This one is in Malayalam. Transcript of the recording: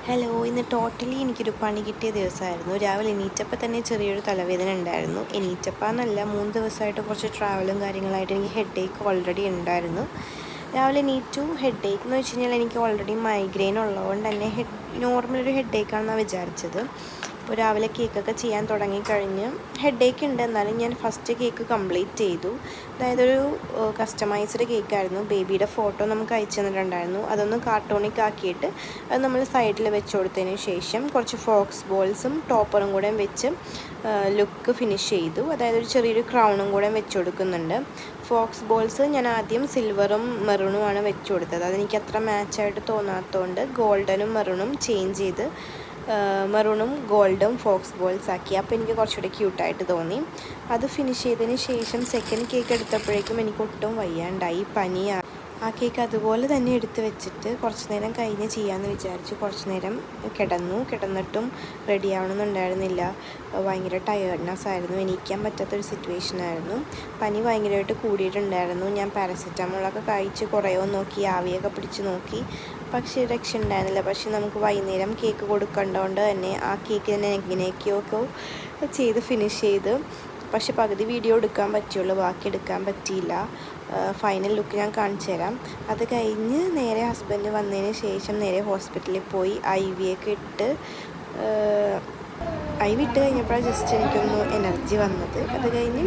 ഹലോ, ഇന്ന് ടോട്ടലി എനിക്കൊരു പണി കിട്ടിയ ദിവസമായിരുന്നു. രാവിലെ എണീറ്റപ്പോൾ തന്നെ ചെറിയൊരു തലവേദന ഉണ്ടായിരുന്നു. എണീറ്റപ്പോൾ എന്നല്ല, 3 ദിവസമായിട്ട് കുറച്ച് ട്രാവലും കാര്യങ്ങളായിട്ട് എനിക്ക് ഹെഡേക്ക് ഓൾറെഡി ഉണ്ടായിരുന്നു. രാവിലെ എണീറ്റു. ഹെഡേക്ക് എന്ന് വെച്ച് കഴിഞ്ഞാൽ എനിക്ക് ഓൾറെഡി മൈഗ്രെയിൻ ഉള്ളതുകൊണ്ട് തന്നെ നോർമലൊരു ഹെഡേക്കാണെന്നാണ് വിചാരിച്ചത്. അപ്പോൾ രാവിലെ കേക്കൊക്കെ ചെയ്യാൻ തുടങ്ങിക്കഴിഞ്ഞ് ഹെഡേക്ക് ഉണ്ട്, എന്നാലും ഞാൻ ഫസ്റ്റ് കേക്ക് കംപ്ലീറ്റ് ചെയ്തു. അതായത് ഒരു കസ്റ്റമൈസ്ഡ് കേക്കായിരുന്നു. ബേബിയുടെ ഫോട്ടോ നമുക്ക് അയച്ചു തന്നിട്ടുണ്ടായിരുന്നു. അതൊന്ന് കാർട്ടൂണിക് ആക്കിയിട്ട് അത് നമ്മൾ സൈഡിൽ വെച്ച് കൊടുത്തതിന് ശേഷം കുറച്ച് ഫോക്സ് ബോൾസും ടോപ്പറും കൂടെ വെച്ച് ലുക്ക് ഫിനിഷ് ചെയ്തു. അതായത് ഒരു ചെറിയൊരു ക്രൗണും കൂടെ വെച്ച് കൊടുക്കുന്നുണ്ട്. ഫോക്സ് ബോൾസ് ഞാൻ ആദ്യം സിൽവറും മെറൂണുമാണ് വെച്ച് കൊടുത്തത്. അതെനിക്ക് അത്ര മാച്ചായിട്ട് തോന്നാത്തതുകൊണ്ട് ഗോൾഡനും മെറൂണും ചേഞ്ച് ചെയ്ത് മെറൂണും ഗോൾഡും ഫോക്സ് ബോൾസ് ആക്കി. അപ്പോൾ എനിക്ക് കുറച്ചുകൂടി ക്യൂട്ടായിട്ട് തോന്നി. അത് ഫിനിഷ് ചെയ്തതിന് ശേഷം സെക്കൻഡ് കേക്ക് എടുത്തപ്പോഴേക്കും എനിക്ക് ഒട്ടും വയ്യാണ്ടായി, പനിയാണ്. ആ കേക്ക് അതുപോലെ തന്നെ എടുത്ത് വെച്ചിട്ട് കുറച്ച് നേരം കഴിഞ്ഞ് ചെയ്യാമെന്ന് വിചാരിച്ചു. കുറച്ച് നേരം കിടന്നിട്ടും റെഡി ആവണമെന്നുണ്ടായിരുന്നില്ല. ഭയങ്കര ടയേർഡ്നെസ് ആയിരുന്നു, എണീക്കാൻ പറ്റാത്തൊരു സിറ്റുവേഷനായിരുന്നു. പനി ഭയങ്കരമായിട്ട് കൂടിയിട്ടുണ്ടായിരുന്നു. ഞാൻ പാരസെറ്റാമോളൊക്കെ കഴിച്ച് കുറയോ നോക്കി, ആവിയൊക്കെ പിടിച്ച് നോക്കി, പക്ഷേ രക്ഷ ഉണ്ടായിരുന്നില്ല. പക്ഷേ നമുക്ക് വൈകുന്നേരം കേക്ക് കൊടുക്കേണ്ടതുകൊണ്ട് തന്നെ ആ കേക്ക് തന്നെ എങ്ങനെയൊക്കെയോ ചെയ്ത് ഫിനിഷ് ചെയ്ത്. പക്ഷെ പകുതി വീഡിയോ എടുക്കാൻ പറ്റുള്ളൂ, ബാക്കി എടുക്കാൻ പറ്റിയില്ല. ഫൈനൽ ലുക്ക് ഞാൻ കാണിച്ചു തരാം. അത് കഴിഞ്ഞ് നേരെ ഹസ്ബൻഡ് വന്നതിന് ശേഷം നേരെ ഹോസ്പിറ്റലിൽ പോയി IV ഒക്കെ ഇട്ട് IV ഇട്ട് കഴിഞ്ഞപ്പോഴാണ് ജസ്റ്റ് എനിക്കൊന്ന് എനർജി വന്നത്. അത് കഴിഞ്ഞ്